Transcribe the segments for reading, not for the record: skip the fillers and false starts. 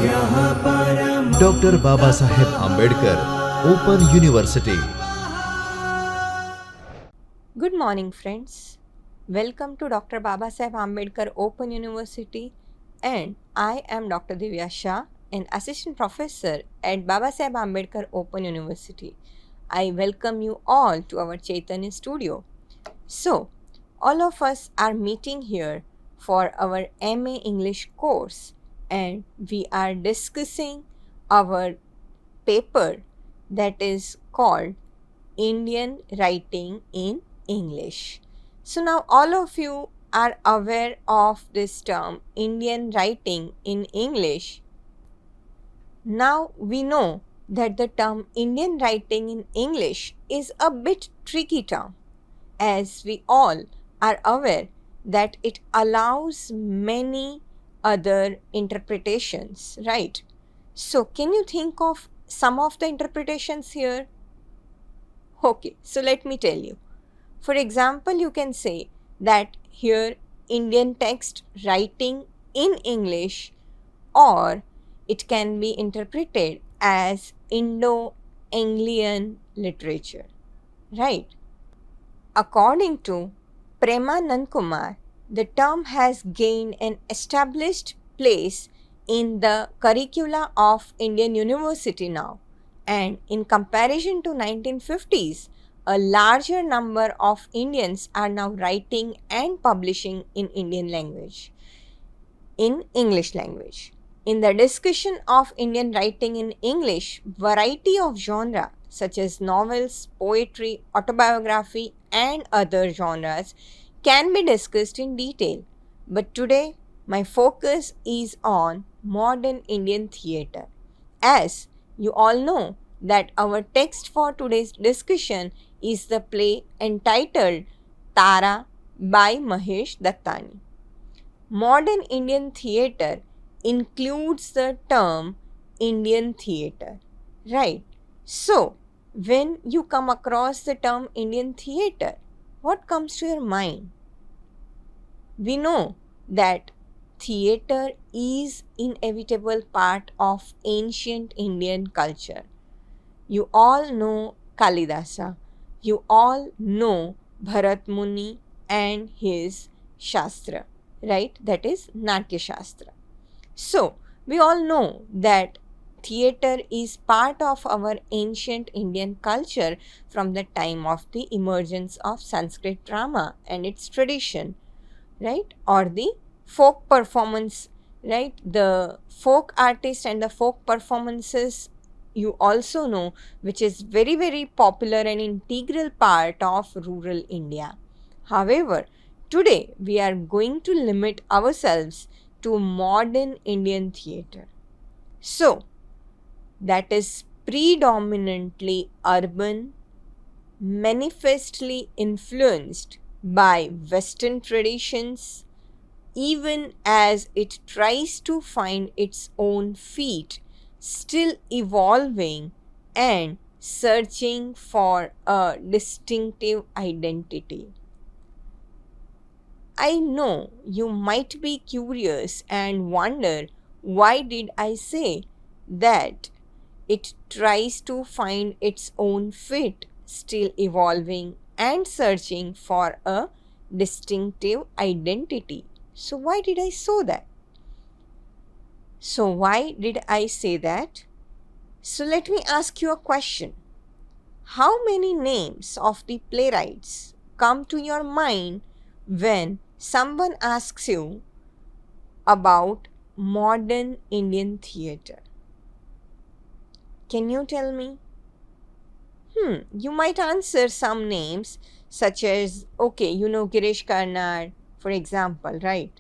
Dr. Babasaheb Ambedkar Open University. Good morning, friends. Welcome to Dr. Babasaheb Ambedkar Open University, and I am Dr. Divya Shah, an assistant professor at Babasaheb Ambedkar Open University. I welcome you all to our Chaitanya studio. So, all of us are meeting here for our MA English course, and we are discussing our paper that is called Indian Writing in English. So now all of you are aware of this term Indian writing in English. Now we know that the term Indian writing in English is a bit tricky term, as we all are aware that it allows many other interpretations, right? So can you think of some of the interpretations here? Okay, so let me tell you. For example, you can say that here Indian text writing in English, or it can be interpreted as Indo-Anglian literature, right? According to Premanand Kumar, the term has gained an established place in the curricula of Indian University now, and in comparison to 1950s, a larger number of Indians are now writing and publishing in Indian language, in English language. In the discussion of Indian writing in English, variety of genre such as novels, poetry, autobiography and other genres can be discussed in detail. But today my focus is on modern Indian theatre. As you all know that our text for today's discussion is the play entitled Tara by Mahesh Dattani. Modern Indian theatre includes the term Indian theatre, right? So, when you come across the term Indian theatre, what comes to your mind? We know that theatre is inevitable part of ancient Indian culture. You all know Kalidasa. You all know Bharat Muni and his Shastra, right? That is Natya Shastra. So, we all know that theatre is part of our ancient Indian culture from the time of the emergence of Sanskrit drama and its tradition, right? Or the folk performance, right? The folk artist and the folk performances you also know, which is very, very popular and integral part of rural India. However, today we are going to limit ourselves to modern Indian theatre. So, that is predominantly urban, manifestly influenced by Western traditions, even as it tries to find its own feet, still evolving and searching for a distinctive identity. I know you might be curious and wonder, why did I say that it tries to find its own fit, still evolving and searching for a distinctive identity? So why did I say that? So let me ask you a question. How many names of the playwrights come to your mind when someone asks you about modern Indian theatre? Can you tell me? You might answer some names such as, okay, you know Girish Karnad, for example, right?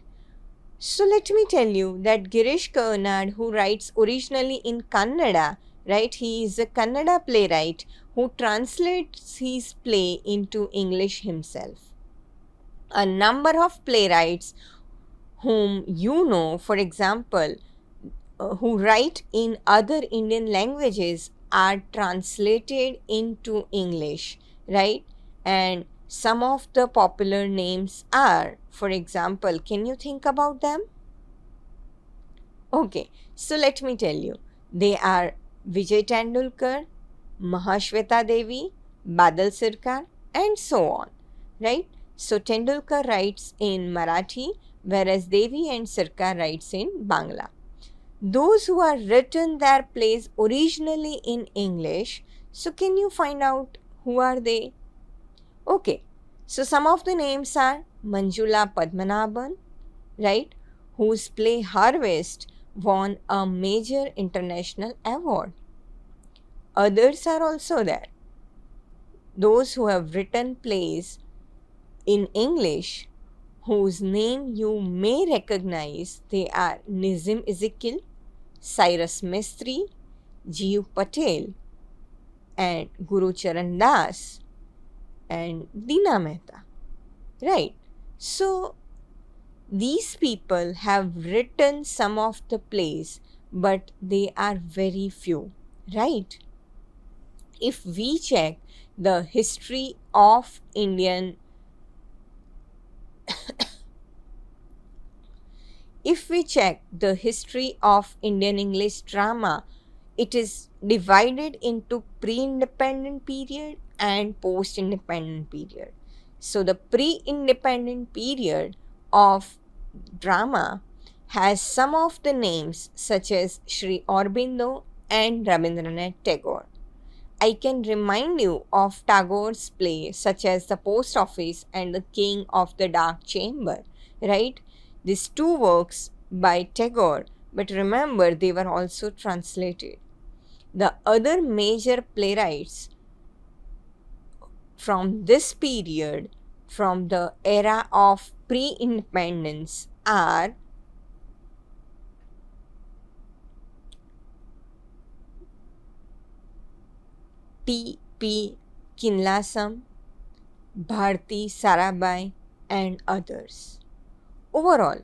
So let me tell you that Girish Karnad, who writes originally in Kannada, right? He is a Kannada playwright who translates his play into English himself. A number of playwrights whom you know, for example, who write in other Indian languages are translated into English, right? And some of the popular names are, for example, can you think about them? Okay, so let me tell you. They are Vijay Tendulkar, Mahashweta Devi, Badal Sirkar, and so on. Right? So Tendulkar writes in Marathi, whereas Devi and Sirkar writes in Bangla. Those who are written their plays originally in English, so can you find out who are they? Okay, so some of the names are Manjula Padmanabhan, right, whose play Harvest won a major international award. Others are also there. Those who have written plays in English, whose name you may recognize, they are Nizim Ezekiel, Cyrus Mistry, Jeev Patel, and Guru Charan Das, and Dina Mehta. Right. So these people have written some of the plays, but they are very few, right? If we check the history of Indian, if we check the history of Indian English drama, it is divided into pre-independent period and post-independent period. So the pre-independent period of drama has some of the names such as Sri Aurobindo and Rabindranath Tagore. I can remind you of Tagore's play such as The Post Office and The King of the Dark Chamber, right? These two works by Tagore, but remember they were also translated. The other major playwrights from this period, from the era of pre-independence, are T.P. Kinlasam, Bharti Sarabhai, and others. Overall,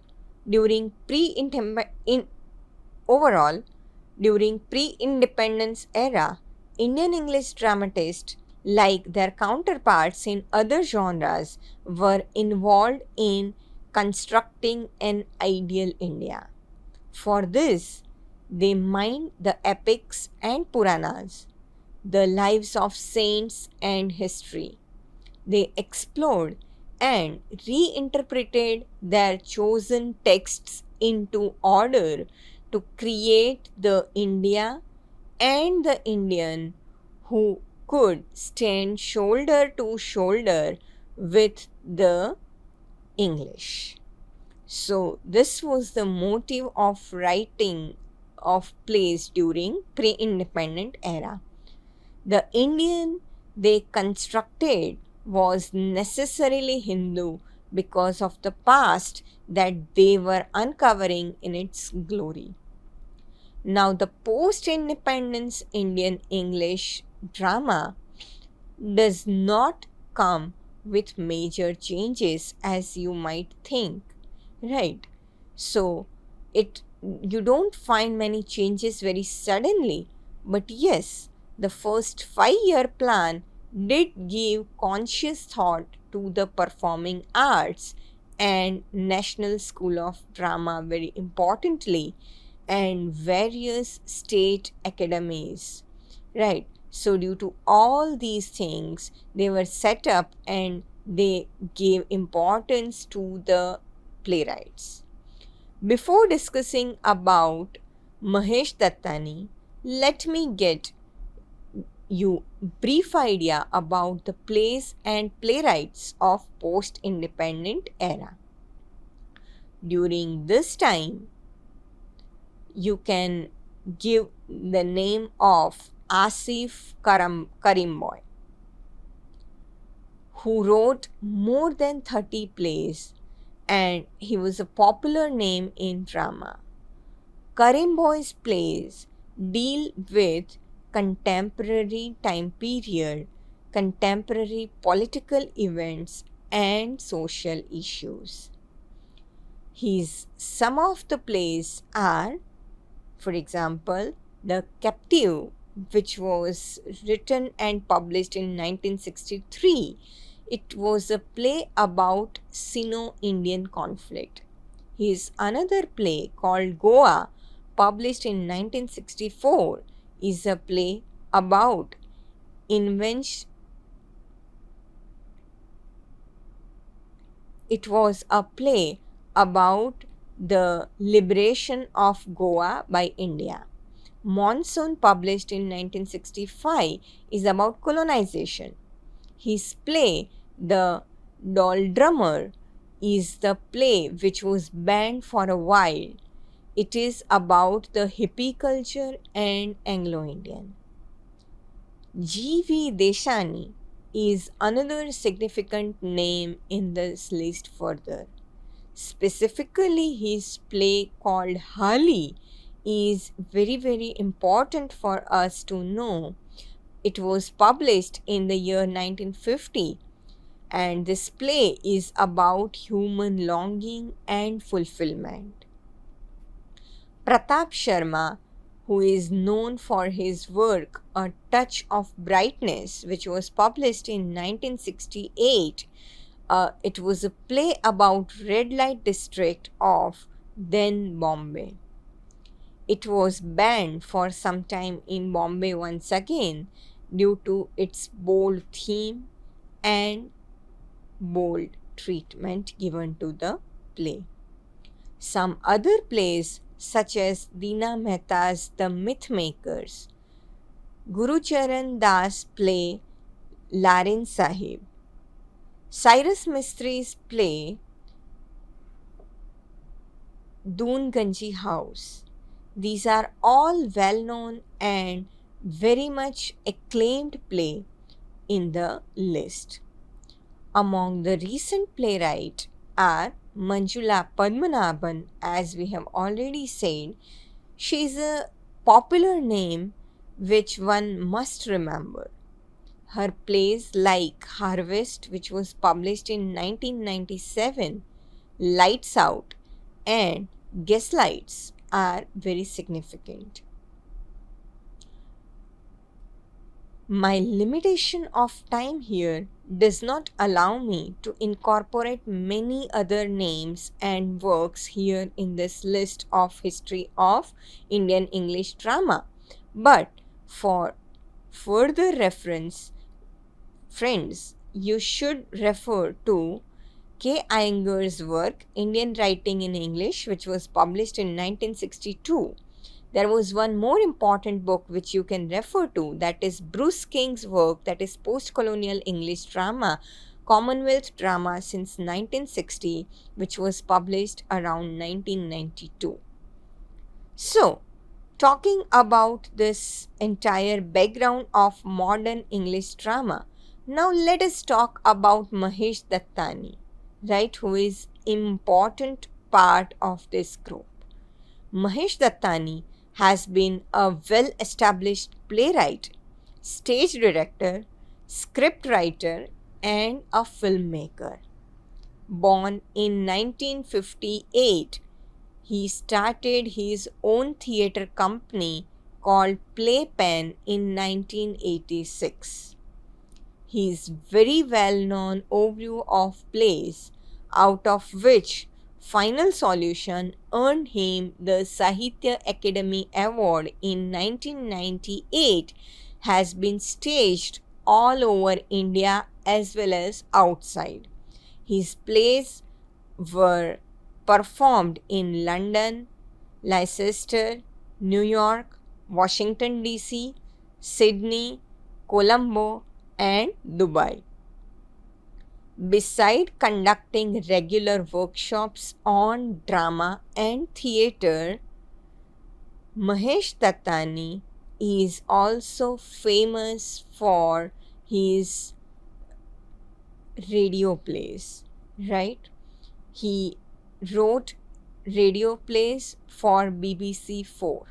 during pre-independence era, Indian English dramatists, like their counterparts in other genres, were involved in constructing an ideal India. For this, they mined the epics and Puranas, the lives of saints and history. They explored and reinterpreted their chosen texts into order to create the India and the Indian who could stand shoulder to shoulder with the English. So, this was the motive of writing of plays during pre-independent era. The Indian they constructed was necessarily Hindu because of the past that they were uncovering in its glory. Now, the post independence Indian English drama does not come with major changes as you might think, right? So, it you don't find many changes very suddenly, but yes, the first 5-year plan did give conscious thought to the performing arts and National School of Drama, very importantly, and various state academies. Right. So, due to all these things, they were set up and they gave importance to the playwrights. Before discussing about Mahesh Dattani, let me get you brief idea about the plays and playwrights of post-independent era. During this time, you can give the name of Asif Karimboy, who wrote more than 30 plays and he was a popular name in drama. Karimboy's plays deal with contemporary time period, contemporary political events, and social issues. Some of the plays are, for example, The Captive, which was written and published in 1963. It was a play about Sino-Indian conflict. His another play called Goa published in 1964, is a play about invention. It was a play about the liberation of Goa by India. Monsoon, published in 1965, is about colonization. His play, The Doldrummer, is the play which was banned for a while. It is about the hippie culture and Anglo-Indian. G.V. Deshani is another significant name in this list further. Specifically, his play called Hali is very important for us to know. It was published in the year 1950, and this play is about human longing and fulfillment. Pratap Sharma, who is known for his work A Touch of Brightness, which was published in 1968, it was a play about red light district of then Bombay. It was banned for some time in Bombay once again due to its bold theme and bold treatment given to the play. Some other plays, such as Dina Mehta's The Myth Makers, Gurucharan Das' play Larin Sahib, Cyrus Mistri's play Doonganji House. These are all well known and very much acclaimed play in the list. Among the recent playwrights are Manjula Padmanabhan, as we have already said. She is a popular name which one must remember. Her plays like Harvest, which was published in 1997, Lights Out, and Gaslights are very significant. My limitation of time here does not allow me to incorporate many other names and works here in this list of history of Indian English drama. But for further reference, friends, you should refer to K. Iyengar's work, Indian Writing in English, which was published in 1962. There was one more important book which you can refer to, that is Bruce King's work, that is Post-Colonial English Drama, Commonwealth Drama since 1960, which was published around 1992. So, talking about this entire background of modern English drama, now let us talk about Mahesh Dattani, right, who is important part of this group. Mahesh Dattani has been a well-established playwright, stage director, script writer, and a filmmaker. Born in 1958, he started his own theatre company called Playpen in 1986. His very well-known overview of plays, out of which Final Solution earned him the Sahitya Akademi Award in 1998, has been staged all over India as well as outside. His plays were performed in London, Leicester, New York, Washington DC, Sydney, Colombo, and Dubai. Beside conducting regular workshops on drama and theatre, Mahesh Dattani is also famous for his radio plays, right? He wrote radio plays for BBC 4.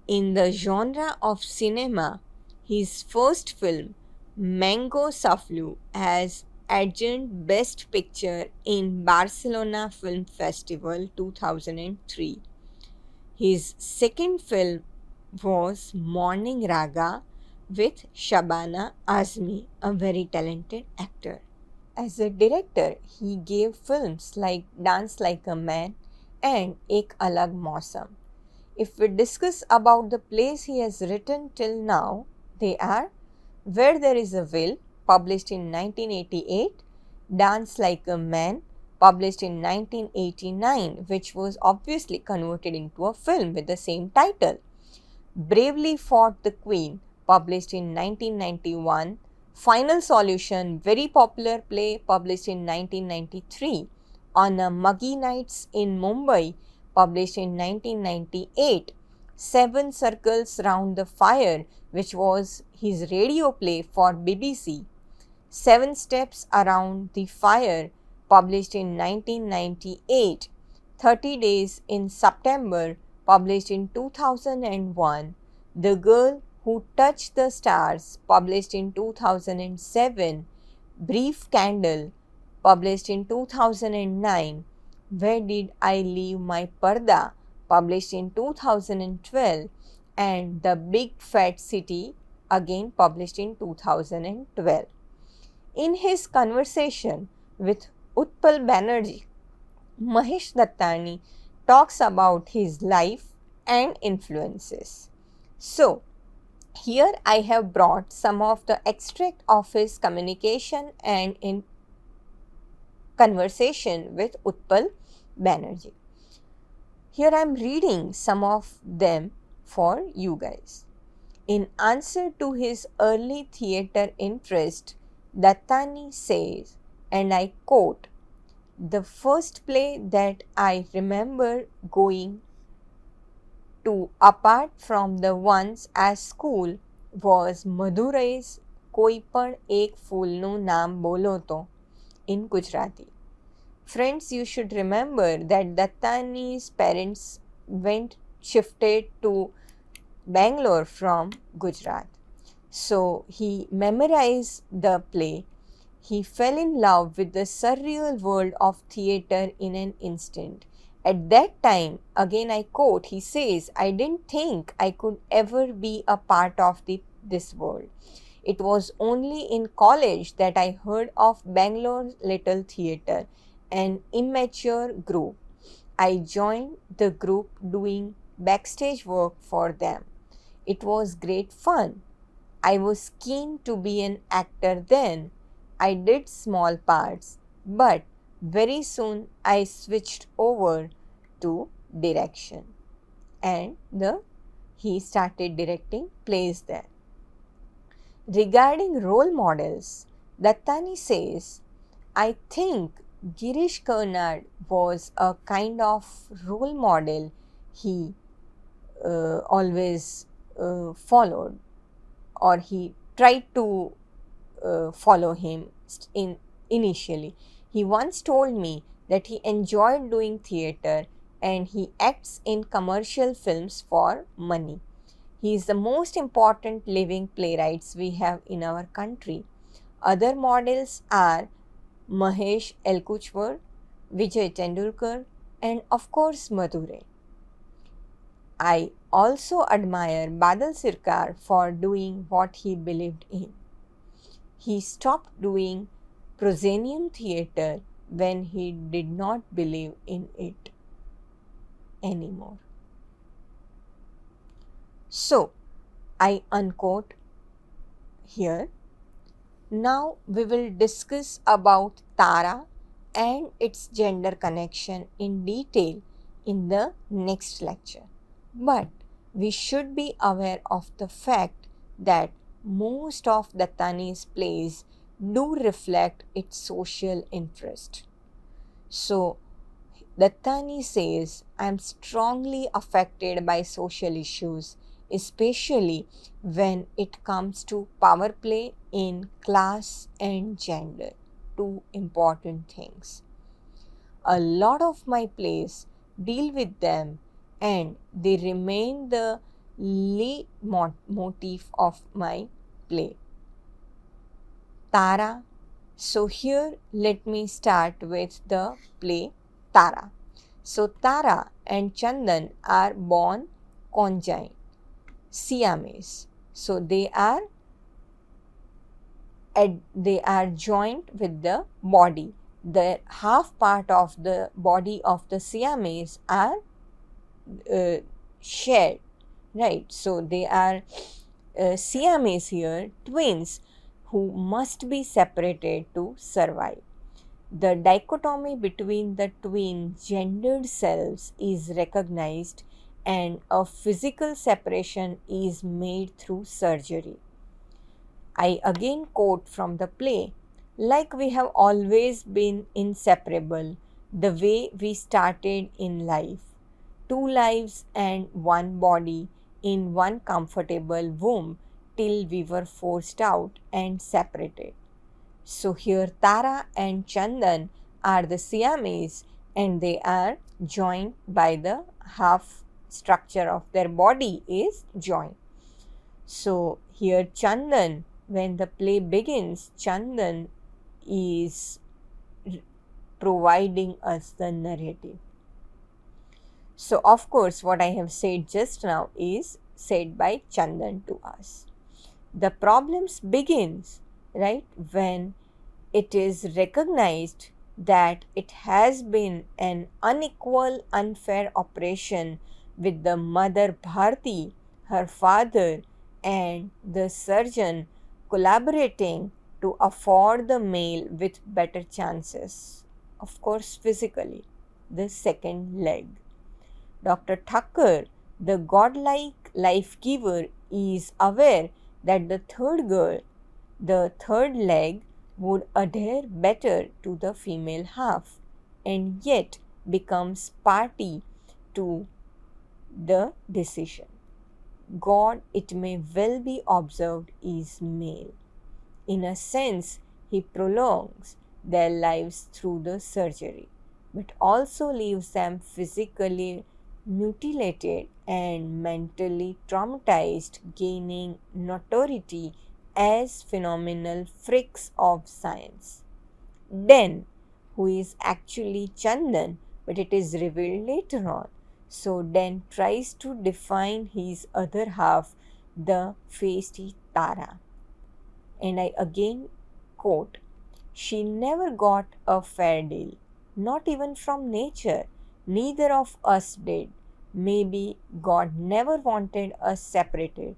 In the genre of cinema, his first film, Mango Saflu, has adjunct Best Picture in Barcelona Film Festival 2003. His second film was Morning Raga with Shabana Azmi, a very talented actor. As a director, he gave films like Dance Like a Man and Ek Alag Mausam. If we discuss about the plays he has written till now, they are Where There Is a Will, published in 1988, Dance Like a Man, published in 1989, which was obviously converted into a film with the same title. Bravely Fought the Queen, published in 1991. Final Solution, very popular play, published in 1993. On a Muggy Nights in Mumbai, published in 1998. Seven Circles Round the Fire, which was his radio play for BBC. Seven Steps Around the Fire, published in 1998. 30 Days in September, published in 2001. The Girl Who Touched the Stars, published in 2007. Brief Candle, published in 2009. Where Did I Leave My Parda, published in 2012. And The Big Fat City, again published in 2012. In his conversation with Utpal Banerjee, Mahesh Dattani talks about his life and influences. So, here I have brought some of the extract of his communication and in conversation with Utpal Banerjee. Here I am reading some of them for you guys. In answer to his early theatre interest, Dattani says, and I quote, "The first play that I remember going to apart from the ones at school was Madurai's Koi Pan Ek Foolનું નામ બોલો તો in Gujarati. Friends, you should remember that Dattani's parents shifted to Bangalore from Gujarat. So he memorized the play. He fell in love with the surreal world of theatre in an instant. At that time, again I quote, he says, "I didn't think I could ever be a part of this world. It was only in college that I heard of Bangalore Little Theatre, an immature group. I joined the group doing backstage work for them. It was great fun. I was keen to be an actor then. I did small parts, but very soon I switched over to direction." And he started directing plays there. Regarding role models, Dattani says, "I think Girish Karnad was a kind of role model he always followed, or he tried to follow him initially. He once told me that he enjoyed doing theatre and he acts in commercial films for money. He is the most important living playwrights we have in our country. Other models are Mahesh Elkuchwar, Vijay Tendulkar, and of course Madurai. I also admire Badal Sircar for doing what he believed in. He stopped doing proscenium theatre when he did not believe in it anymore." So, I unquote here. Now we will discuss about Tara and its gender connection in detail in the next lecture. But we should be aware of the fact that most of Dattani's plays do reflect its social interest. So, Dattani says, "I am strongly affected by social issues, especially when it comes to power play in class and gender, two important things. A lot of my plays deal with them and they remain the lead motif of my play." Tara. So here let me start with the play Tara. So Tara and Chandan are born conjoined, Siamese. So they are joined with the body. The half part of the body of the Siamese are shared, right? So they are Siamese here, twins who must be separated to survive. The dichotomy between the twin gendered selves is recognized and a physical separation is made through surgery. I again quote from the play, like we have always been inseparable, the way we started in life, two lives and one body in one comfortable womb till we were forced out and separated. So here Tara and Chandan are the Siamese and they are joined by the half structure of their body is joined. So here Chandan, when the play begins, Chandan is providing us the narrative. So of course what I have said just now is said by Chandan to us. The problems begins, right, when it is recognized that it has been an unequal, unfair operation with the mother Bharti, her father, and the surgeon collaborating to afford the male with better chances, of course, physically, the second leg. Dr. Thakur, the godlike life giver, is aware that the third girl, the third leg, would adhere better to the female half and yet becomes party to the decision. God, it may well be observed, is male. In a sense, he prolongs their lives through the surgery, but also leaves them physically mutilated and mentally traumatized, gaining notoriety as phenomenal freaks of science. Den, who is actually Chandan, but it is revealed later on. So Den tries to define his other half, the feisty Tara. And I again quote, she never got a fair deal, not even from nature. Neither of us did. Maybe God never wanted us separated.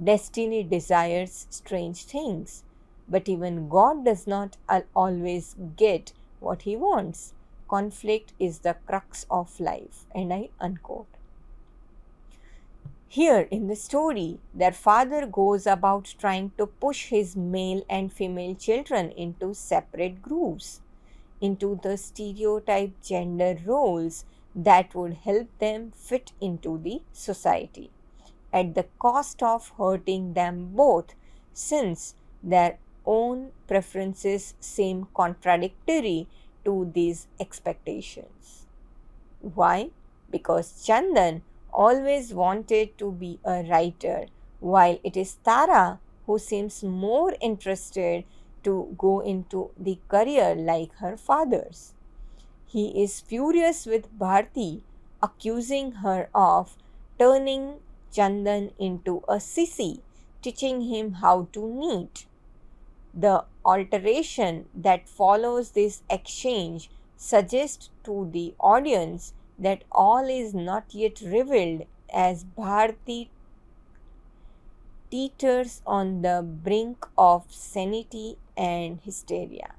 Destiny desires strange things, but even God does not always get what he wants. Conflict is the crux of life. And I unquote. Here in the story, their father goes about trying to push his male and female children into separate grooves, into the stereotyped gender roles that would help them fit into the society, at the cost of hurting them both, since their own preferences seem contradictory to these expectations. Why? Because Chandan always wanted to be a writer, while it is Tara who seems more interested to go into the career like her father's. He is furious with Bharti, accusing her of turning Chandan into a sissy, teaching him how to knit. The alteration that follows this exchange suggests to the audience that all is not yet revealed as Bharti teeters on the brink of sanity and hysteria.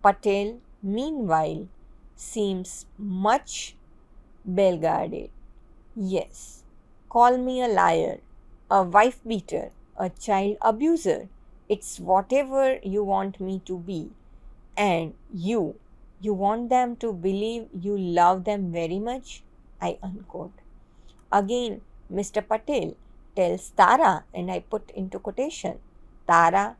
Patel, meanwhile, seems much well-guarded. Yes, call me a liar, a wife beater, a child abuser. It's whatever you want me to be. And you want them to believe you love them very much? I unquote. Again, Mr. Patel tells Tara, and I put into quotation, Tara,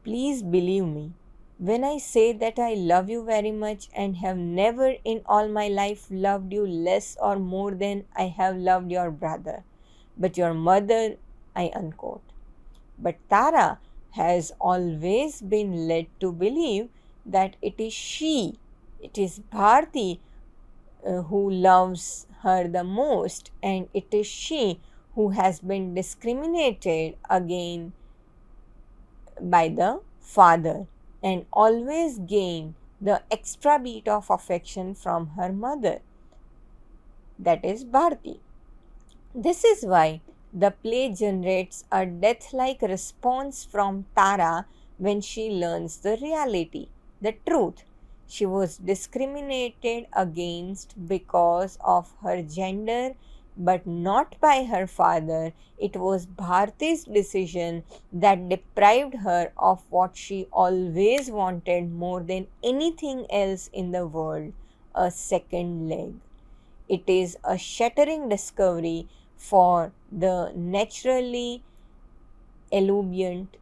please believe me when I say that I love you very much and have never in all my life loved you less or more than I have loved your brother. But your mother, I unquote. But Tara has always been led to believe that it is Bharti who loves her the most, and it is she who has been discriminated against by the father and always gain the extra bit of affection from her mother, that is Bharti. This is why the play generates a death like response from Tara when she learns the reality, the truth. She was discriminated against because of her gender, but not by her father. It was Bharti's decision that deprived her of what she always wanted more than anything else in the world, a second leg. It is a shattering discovery for the naturally ebullient,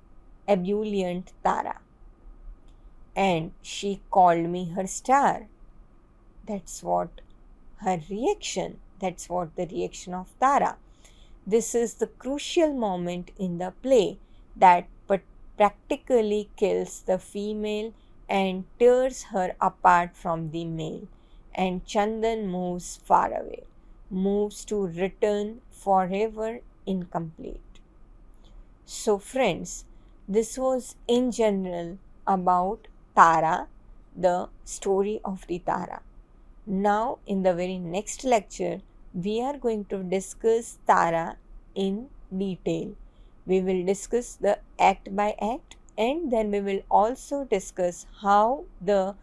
ebullient Tara. And she called me her star. That's what her reaction. That's what the reaction of Tara. This is the crucial moment in the play that practically kills the female and tears her apart from the male. And Chandan moves far away, moves to return forever incomplete. So, friends, this was in general about Tara, the story of the Tara. Now, in the very next lecture, we are going to discuss Tara in detail. We will discuss the act by act, and then we will also discuss how the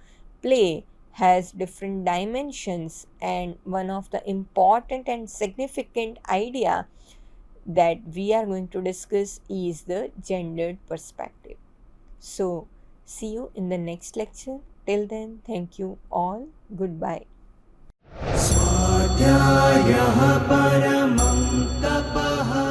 play has different dimensions, and one of the important and significant idea that we are going to discuss is the gendered perspective. So, see you in the next lecture. Till then, thank you all. Goodbye. स्वाध्यायः परमं तपः